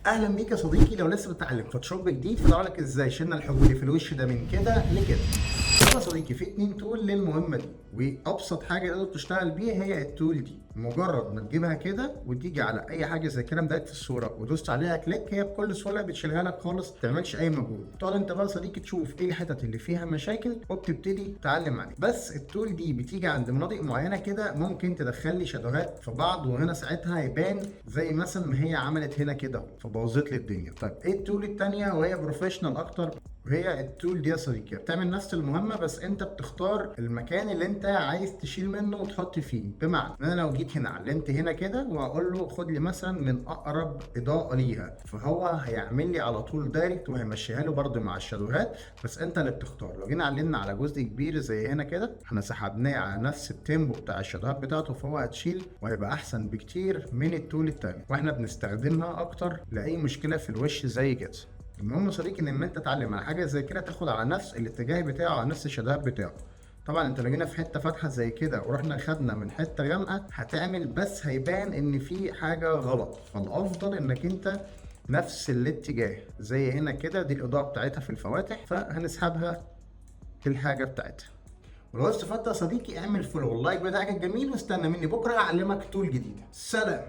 اهلا بيك يا صديقي. لو لسه بتتعلم فوتوشوب جديد فدور لك ازاي شلنا الحجب اللي في الوش ده من كده لكده. يا صديقي في 2 تول للمهمه دي، وابسط حاجه تقدر تشتغل بيها هي التول دي. مجرد ما تجيبها كده وتيجي على اي حاجه زي كده مضايقك في الصوره ودوست عليها كليك، هي بكل سهوله بتشيلها لك خالص، ما تعملش اي مجهود. تقعد انت بقى يا صديقي تشوف ايه الحتت اللي فيها مشاكل وبتبتدي تعلم عليها. بس التول دي بتيجي عند مناطق معينه كده ممكن تدخل لي شادوهات في بعض، وهنا ساعتها هيبان زي مثلا ما هي عملت هنا كده فبوظت لي الدنيا. طيب ايه التول التانيه وهي بروفيشنال اكتر؟ وهي التول دي يا صديقي بتعمل نفس المهمه، بس انت بتختار المكان اللي انت عايز تشيل منه وتحط فيه. بمعنى ان انا لو جيت هنا علمت هنا كده واقول له خد لي مثلا من اقرب اضاءه ليها، فهو هيعمل لي على طول دايركت وهيمشيها له برده مع الشادوهات. بس انت اللي بتختار. لو جينا علمنا على جزء كبير زي هنا كده، احنا سحبناه على نفس التيمبو بتاع الشادوهات بتاعته، فهو هتشيل وهيبقى احسن بكتير من التول التانيه، واحنا بنستخدمها اكتر لاي مشكله في الوش زي كده. المهم يا صديقي ان لما انت تتعلم على حاجه زي كده تاخد على نفس الاتجاه بتاعه، على نفس الشدهات بتاعه. طبعا انت لو جينا في حته فاتحه زي كده ورحنا خدنا من حته غامقه هتعمل، بس هيبان ان في حاجه غلط. فالافضل انك انت نفس الاتجاه زي هنا كده، دي الاضاءه بتاعتها في الفواتح، فهنسحبها في الحاجه بتاعتها. ولو استفدت يا صديقي اعمل فولو واللايك بتاعك الجميل، واستنى مني بكره اعلمك تول جديده. سلام.